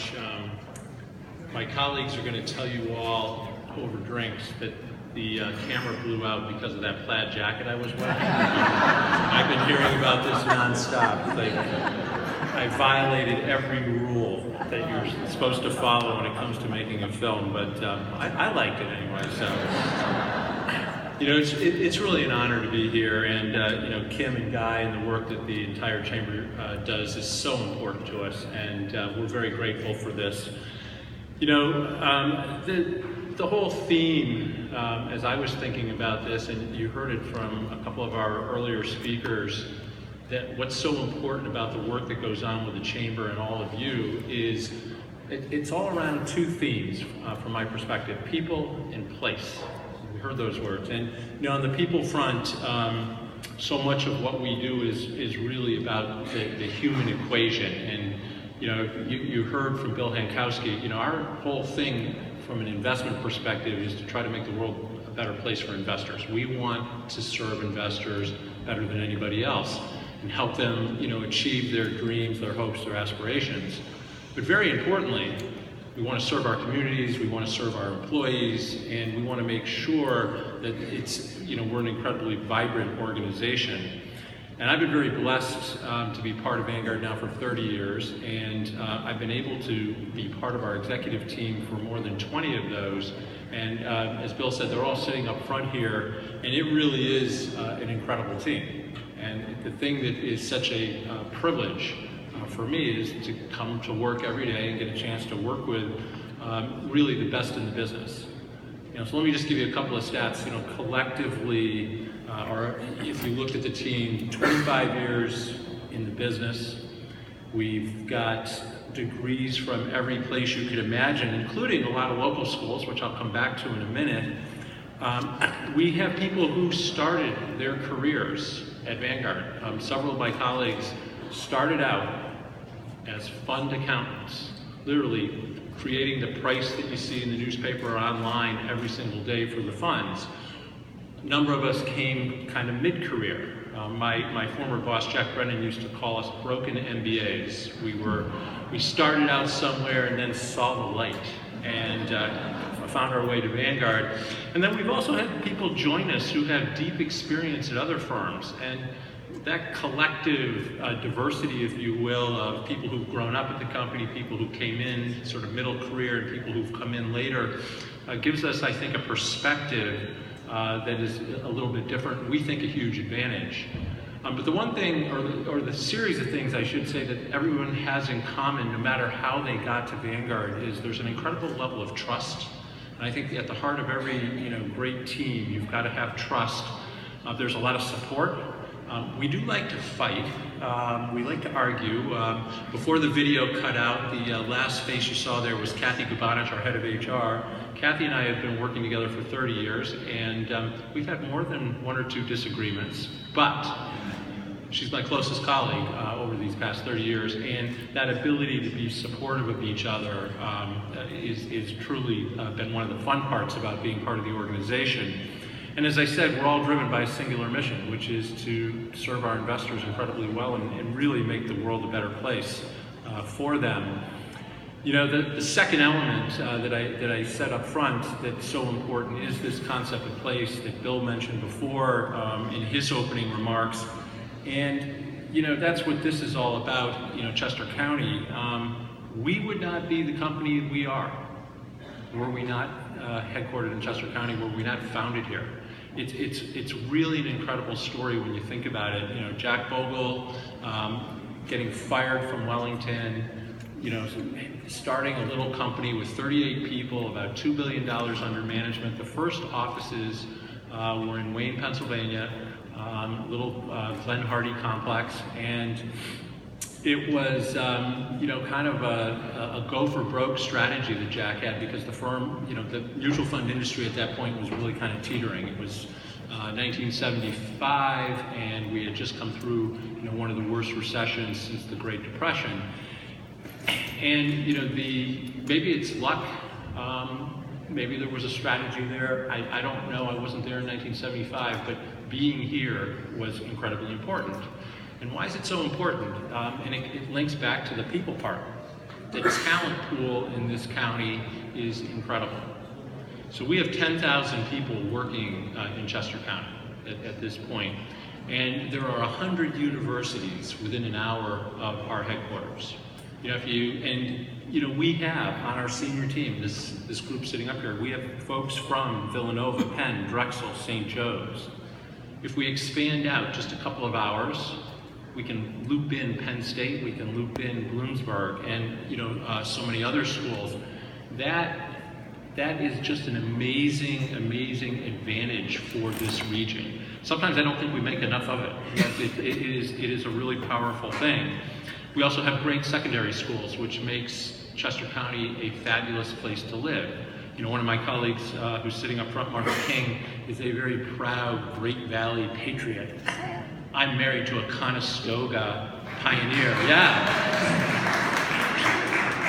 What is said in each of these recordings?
much. My colleagues are going to tell you all over drinks that the camera blew out because of that plaid jacket I was wearing. I've been hearing about this nonstop. I violated every rule that you're supposed to follow when it comes to making a film, but I liked it anyway. So, you know, it's really an honor to be here, and you know, Kim and Guy and the work that the entire chamber does is so important to us, and we're very grateful for this. You know, the whole theme, as I was thinking about this, and you heard it from a couple of our earlier speakers, that what's so important about the work that goes on with the chamber and all of you is it's all around two themes from my perspective: people and place. We heard those words, and you know, on the people front, so much of what we do is really about the human equation. And you know, you heard from Bill Hankowski. You know, our whole thing from an investment perspective is to try to make the world a better place for investors. We want to serve investors better than anybody else and help them, you know, achieve their dreams, their hopes, their aspirations. But very importantly, we want to serve our communities, we want to serve our employees, and we want to make sure that it's, you know, we're an incredibly vibrant organization. And I've been very blessed to be part of Vanguard now for 30 years, and I've been able to be part of our executive team for more than 20 of those. And as Bill said, they're all sitting up front here, and it really is an incredible team. And the thing that is such a privilege for me is to come to work every day and get a chance to work with really the best in the business. You know, so let me just give you a couple of stats. You know, collectively, or if you looked at the team, 25 years in the business. We've got degrees from every place you could imagine, including a lot of local schools, which I'll come back to in a minute. We have people who started their careers at Vanguard. Several of my colleagues started out as fund accountants, literally creating the price that you see in the newspaper or online every single day for the funds. A number of us came kind of mid-career. My former boss, Jack Brennan, used to call us broken MBAs. We started out somewhere and then saw the light and found our way to Vanguard. And then we've also had people join us who have deep experience at other firms. And that collective diversity, if you will, of people who've grown up at the company, people who came in sort of middle career, and people who've come in later, gives us, I think, a perspective that is a little bit different. We think a huge advantage. But the one thing, or the series of things I should say that everyone has in common, no matter how they got to Vanguard, is there's an incredible level of trust. And I think at the heart of every great team, you've got to have trust. There's a lot of support. We do like to fight. We like to argue. Before the video cut out, the last face you saw there was Kathy Gubanich, our head of HR. Kathy and I have been working together for 30 years, and we've had more than one or two disagreements, but she's my closest colleague over these past 30 years, and that ability to be supportive of each other is truly been one of the fun parts about being part of the organization. And as I said, we're all driven by a singular mission, which is to serve our investors incredibly well and really make the world a better place for them. You know, the second element that I said up front that's so important is this concept of place that Bill mentioned before in his opening remarks. And, you know, that's what this is all about, you know, Chester County. We would not be the company we are were we not headquartered in Chester County, were we not founded here. It's really an incredible story when you think about it. You know, Jack Bogle getting fired from Wellington, you know, starting a little company with 38 people, about $2 billion under management. The first offices were in Wayne, Pennsylvania, little Glen Hardy complex, and it was, you know, kind of a go for broke strategy that Jack had, because the firm, you know, the mutual fund industry at that point was really kind of teetering. It was 1975, and we had just come through, you know, one of the worst recessions since the Great Depression. And, you know, maybe it's luck, maybe there was a strategy there. I don't know, I wasn't there in 1975, but being here was incredibly important. And why is it so important? And it links back to the people part. the talent pool in this county is incredible. So we have 10,000 people working in Chester County at this point, and there are 100 universities within an hour of our headquarters. You know, we have on our senior team, this group sitting up here, we have folks from Villanova, Penn, Drexel, St. Joe's. If we expand out just a couple of hours, we can loop in Penn State, we can loop in Bloomsburg, and so many other schools. That is just an amazing, amazing advantage for this region. Sometimes I don't think we make enough of it. It is a really powerful thing. We also have great secondary schools, which makes Chester County a fabulous place to live. You know, one of my colleagues who's sitting up front, Martha King, is a very proud Great Valley patriot. I'm married to a Conestoga pioneer, yeah.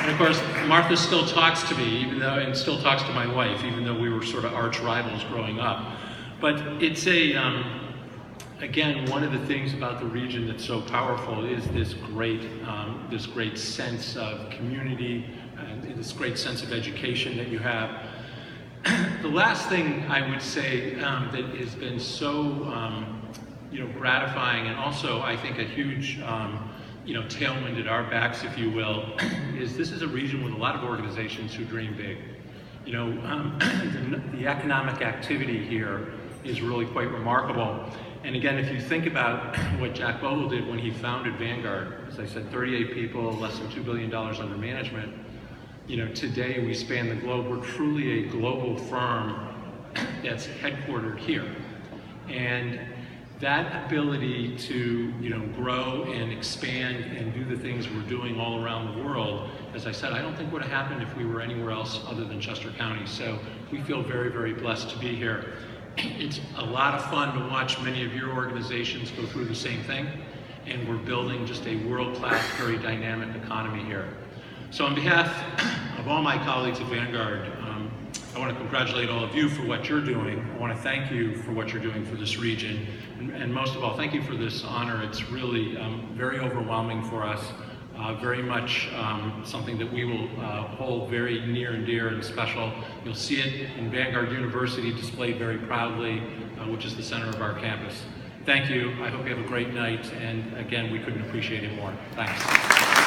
And of course, Martha still talks to me, and still talks to my wife, even though we were sort of arch rivals growing up. But it's again, one of the things about the region that's so powerful is this great sense of community, and this great sense of education that you have. The last thing I would say that has been so gratifying, and also I think a huge tailwind at our backs, if you will, is this is a region with a lot of organizations who dream big. You know, the economic activity here is really quite remarkable. And again, if you think about what Jack Bogle did when he founded Vanguard, as I said, 38 people, less than $2 billion under management. You know, today we span the globe. We're truly a global firm that's headquartered here. And that ability to grow and expand and do the things we're doing all around the world, as I said, I don't think would have happened if we were anywhere else other than Chester County. So we feel very, very blessed to be here. It's a lot of fun to watch many of your organizations go through the same thing, and we're building just a world-class, very dynamic economy here. So on behalf of all my colleagues at Vanguard, I want to congratulate all of you for what you're doing. I want to thank you for what you're doing for this region, and most of all, thank you for this honor. It's really very overwhelming for us, very much something that we will hold very near and dear and special. You'll see it in Vanguard University displayed very proudly, which is the center of our campus. Thank you. I hope you have a great night, and again, we couldn't appreciate it more. Thanks.